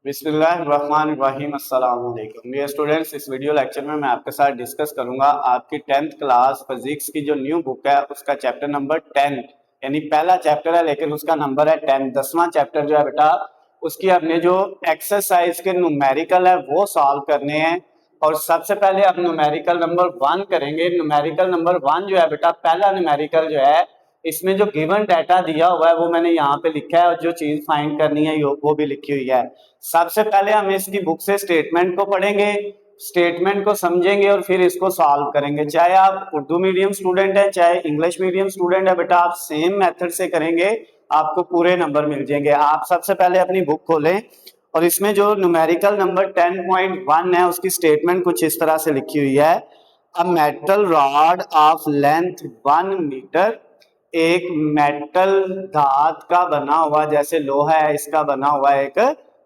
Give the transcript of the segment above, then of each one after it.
बिस्मिल्लाहिर्रहमानिर्रहीम अस्सलाम वालेकुम। ये स्टूडेंट्स, इस वीडियो लेक्चर में मैं आपके साथ डिस्कस करूंगा आपकी 10th क्लास फिजिक्स की जो न्यू बुक है उसका चैप्टर नंबर 10, यानी पहला चैप्टर है लेकिन उसका नंबर है 10। 10वां चैप्टर जो है बेटा, उसकी अपने जो एक्सरसाइज के न्यूमेरिकल है वो सॉल्व करने हैं। और सबसे पहले अब न्यूमेरिकल नंबर 1 करेंगे। न्यूमेरिकल नंबर 1 जो है बेटा, पहला न्यूमेरिकल जो है, इसमें जो गिवन डाटा दिया हुआ है वो मैंने यहाँ पे लिखा है और जो चीज फाइंड करनी है वो भी लिखी हुई है। सबसे पहले हम इसकी बुक से स्टेटमेंट को पढ़ेंगे, स्टेटमेंट को समझेंगे और फिर इसको सॉल्व करेंगे। चाहे आप उर्दू मीडियम स्टूडेंट हैं चाहे इंग्लिश मीडियम स्टूडेंट है बेटा, आप सेम मेथड से करेंगे, आपको पूरे नंबर मिल जाएंगे। आप सबसे पहले अपनी बुक खोलें और इसमें जो न्यूमेरिकल नंबर 10.1 है उसकी स्टेटमेंट कुछ इस तरह से लिखी हुई है। A metal rod of length 1 metre, एक मेटल धात का बना हुआ, जैसे लोहा है इसका बना हुआ एक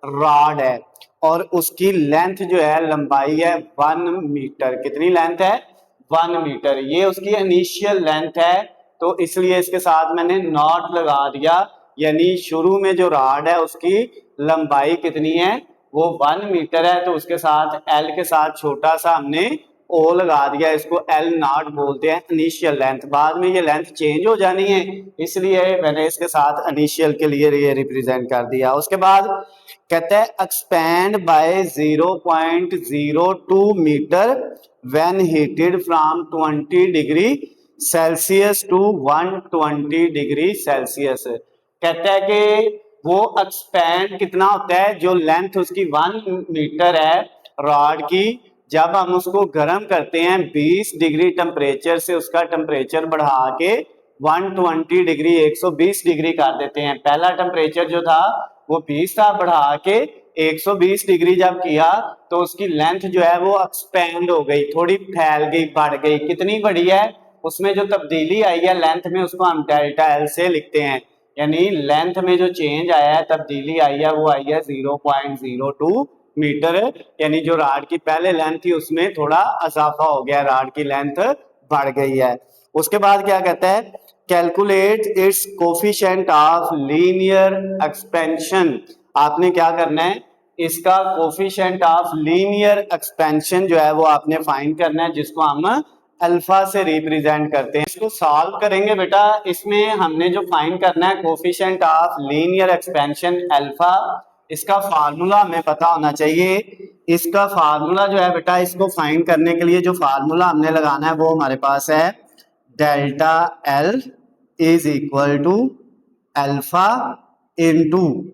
रॉड है और उसकी लेंथ जो है, लंबाई है 1 मीटर। कितनी लेंथ है? 1 मीटर। ये उसकी इनिशियल लेंथ है, तो इसलिए इसके साथ मैंने नॉट लगा दिया, यानी शुरू में जो रॉड है उसकी लंबाई कितनी है, वो 1 मीटर है, तो उसके साथ एल के साथ छोटा सा हमने ओ लगा दिया। इसको एल नॉट बोलते हैं, इनिशियल लेंथ। बाद में ये लेंथ चेंज हो जानी है, इसलिए मैंने इसके साथ इनिशियल के लिए ये रिप्रेजेंट कर दिया। उसके बाद कहते हैं expand by 0.02 metre when heated from 20 degree Celsius to 120 degree Celsius. कहता है कि वो एक्सपेंड कितना होता है, जो लेंथ उसकी 1 मीटर है रॉड की, जब हम उसको गर्म करते हैं 20 डिग्री टेम्परेचर से, उसका टेम्परेचर बढ़ा के 120 डिग्री 120 डिग्री कर देते हैं। पहला टेम्परेचर जो था वो 20 था, बढ़ा के 120 डिग्री जब किया तो उसकी लेंथ जो है वो एक्सपेंड हो गई, थोड़ी फैल गई, बढ़ गई। कितनी बड़ी है, उसमें जो तब्दीली आई है लेंथ में उसको हम डेल्टा एल से लिखते हैं, यानी लेंथ में जो चेंज आया है, तब्दीली आई है, वो आई है 0.02 मीटर। यानी जो राड की पहले लेंथ थी उसमें थोड़ा इजाफा हो गया, राड की लेंथ बढ़ गई है। उसके बाद क्या कहता है, calculate its coefficient of linear expansion. आपने क्या करना है, इसका कोफिशिएंट ऑफ लीनियर एक्सपेंशन जो है वो आपने फाइंड करना है, जिसको हम अल्फा से रिप्रेजेंट करते हैं। इसको सॉल्व करेंगे बेटा। इसमें हमने जो फाइंड करना है coefficient of linear expansion alpha, इसका फार्मूला हमें पता होना चाहिए। इसका फार्मूला जो है बेटा, इसको फाइंड करने के लिए जो फार्मूला हमने लगाना है वो हमारे पास है delta L is equal to alpha into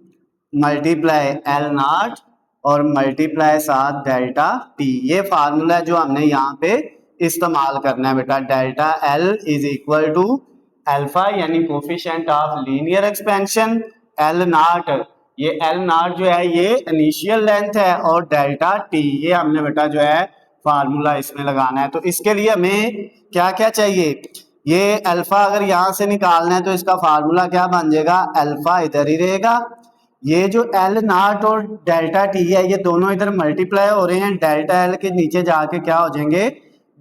multiply L not और मल्टीप्लाई साथ डेल्टा टी। ये फार्मूला है जो हमने यहाँ पे इस्तेमाल करना है बेटा। Delta L is equal to alpha यानी coefficient of linear expansion, L not, ये एल नॉट जो है ये इनिशियल लेंथ है, और डेल्टा टी ये हमने बेटा जो है फार्मूला इसमें लगाना है। तो इसके लिए हमें क्या क्या चाहिए, ये अल्फा अगर यहां से निकालना है तो इसका फार्मूला क्या बन जाएगा, अल्फा इधर ही रहेगा, ये जो एल नॉट और डेल्टा टी है ये दोनों इधर मल्टीप्लाई हो रहे हैं, डेल्टा एल के नीचे जाके क्या हो जाएंगे,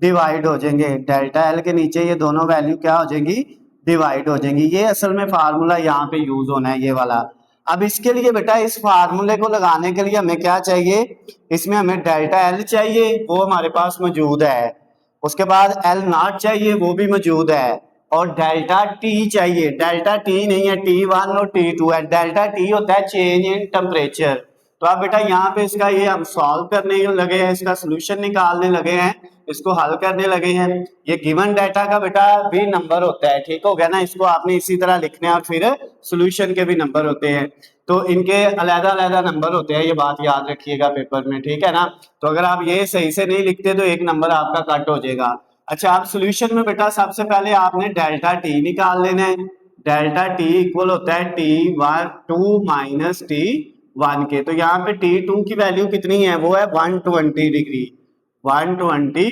डिवाइड हो जाएंगे। डेल्टा एल के नीचे ये दोनों वैल्यू क्या हो जाएंगी, डिवाइड हो जाएंगी। ये असल में फार्मूला यहाँ पे यूज होना है, ये वाला। अब इसके लिए बेटा, इस फार्मूले को लगाने के लिए हमें क्या चाहिए, इसमें हमें डेल्टा एल चाहिए, वो हमारे पास मौजूद है। उसके बाद एल नॉट चाहिए, वो भी मौजूद है, और डेल्टा टी चाहिए। डेल्टा टी नहीं है, T1 और T2 है। डेल्टा टी होता है चेंज इन टेम्परेचर। तो आप बेटा यहाँ पे इसका ये हम सॉल्व करने लगे हैं, इसका सोल्यूशन निकालने लगे हैं, इसको हल करने लगे हैं। ये गिवन डाटा का बेटा भी नंबर होता है, ठीक हो गया ना। इसको आपने इसी तरह लिखना है और फिर सोल्यूशन के भी नंबर होते हैं, तो इनके अलग अलग नंबर होते हैं, ये बात याद रखिएगा पेपर में, ठीक है ना। तो अगर आप ये सही से नहीं लिखते तो एक नंबर आपका कट हो जाएगा। अच्छा, आप सोल्यूशन में बेटा सबसे पहले आपने डेल्टा टी निकाल लेना है। डेल्टा टी इक्वल होता है T2 माइनस T1 के। तो यहाँ पे T2 की वैल्यू कितनी है, वो है 120 डिग्री। 120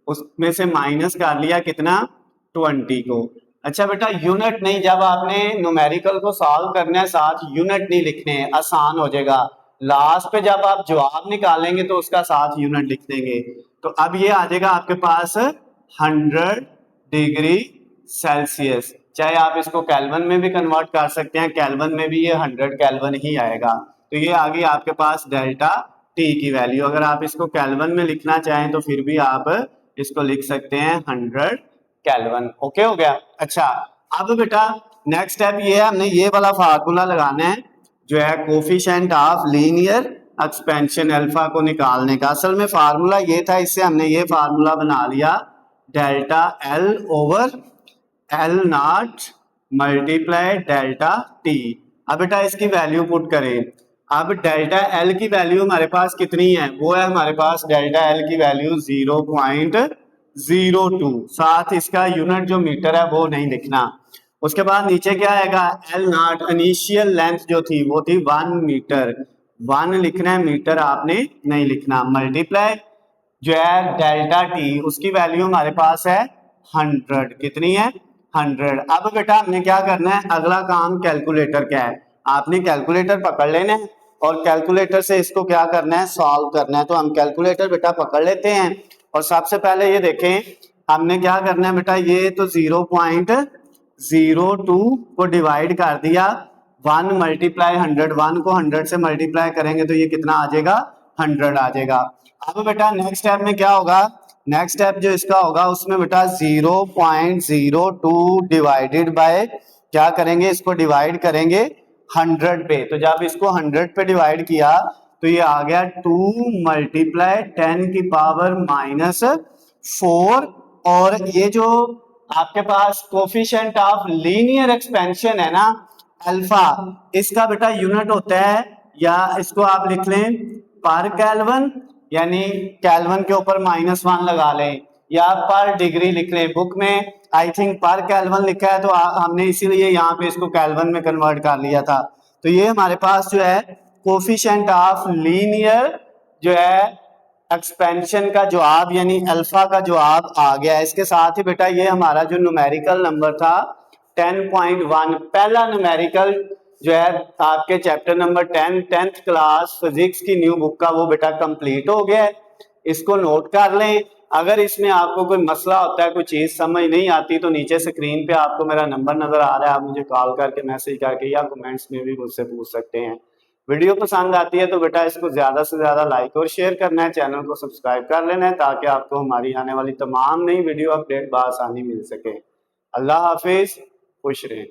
उसमें से माइनस कर लिया कितना, 20 को। अच्छा बेटा, यूनिट नहीं, जब आपने न्यूमेरिकल को सॉल्व करना है साथ यूनिट नहीं लिखने हैं, आसान हो जाएगा। लास्ट पे जब आप जवाब निकालेंगे तो उसका साथ यूनिट लिख देंगे। तो अब ये आ जाएगा आपके पास 100 डिग्री सेल्सियस। चाहे आप इसको केल्विन में भी कन्वर्ट कर सकते हैं, केल्विन में भी ये 100 केल्विन ही आएगा। तो ये आ गई आपके पास डेल्टा टी की वैल्यू। अगर आप इसको केल्विन में लिखना चाहें तो फिर भी आप इसको लिख सकते हैं 100 केल्विन। ओके हो गया। अच्छा, अब बेटा नेक्स्ट स्टेप ये है, हमने ये वाला फार्मूला लगाना है जो है coefficient of linear expansion alpha को निकालने का। असल में फार्मूला ये था, इससे हमने ये फार्मूला बना लिया delta L over L not multiply delta T. अब बेटा इसकी वैल्यू पुट करें। अब डेल्टा एल की वैल्यू हमारे पास कितनी है, वो है हमारे पास डेल्टा एल की वैल्यू 0.02। साथ इसका यूनिट जो मीटर है वो नहीं लिखना। उसके बाद नीचे क्या आएगा, एल नॉट इनिशियल लेंथ जो थी वो थी 1 मीटर, 1 लिखना है, मीटर आपने नहीं लिखना। मल्टीप्लाई जो है डेल्टा टी, उसकी वैल्यू हमारे पास है 100। कितनी है, 100। अब बेटा हमने क्या करना है, अगला काम कैलकुलेटर का है। आपने कैलकुलेटर पकड़ लेना है और कैलकुलेटर से इसको क्या करना है, सॉल्व करना है। तो हम कैलकुलेटर बेटा पकड़ लेते हैं और सबसे पहले ये देखें हमने क्या करना है बेटा, ये तो 0.02 को डिवाइड कर दिया, 1 मल्टीप्लाई 100, 1 को 100 से मल्टीप्लाई करेंगे तो ये कितना आ जाएगा, 100 आ जाएगा। अब बेटा नेक्स्ट स्टेप में क्या होगा, नेक्स्ट स्टेप जो इसका होगा उसमें बेटा 0.02 डिवाइडेड बाय क्या करेंगे, इसको डिवाइड करेंगे 100 पे। तो जब इसको 100 पे डिवाइड किया तो ये आ गया 2 मल्टीप्लाई 10 की पावर -4। और ये जो आपके पास कोफिशिएंट ऑफ लीनियर एक्सपेंशन है ना अल्फा, इसका बेटा यूनिट होता है, या इसको आप लिख लें पर केल्विन, यानी केल्विन के ऊपर -1 लगा लें, या पर डिग्री लिख लें। बुक में आई थिंक पर केल्विन लिखा है तो हमने इसीलिए यहाँ पे इसको केल्विन में कन्वर्ट कर लिया था। तो ये हमारे पास जो है कोफिशिएंट ऑफ लीनियर जो है एक्सपेंशन का जवाब यानी अल्फा का जवाब आ गया। इसके साथ ही बेटा ये हमारा जो न्यूमेरिकल नंबर था 10.1, पहला न्यूमेरिकल जो है आपके chapter number 10 10th class physics की न्यू बुक का, वो बेटा कंप्लीट हो गया है। इसको नोट कर लें। अगर इसमें आपको कोई मसला होता है, कोई चीज समझ नहीं आती, तो नीचे स्क्रीन पे आपको मेरा नंबर नजर आ रहा है, आप मुझे कॉल करके मैसेज करके या कमेंट्स में भी मुझसे पूछ सकते हैं। वीडियो पसंद आती है तो बेटा इसको ज्यादा से ज्यादा लाइक और शेयर करना है, चैनल को सब्सक्राइब कर लेना है ताकि आपको हमारी आने वाली तमाम नई वीडियो अपडेट बआसानी मिल सके। अल्लाह हाफिज, खुश रहें।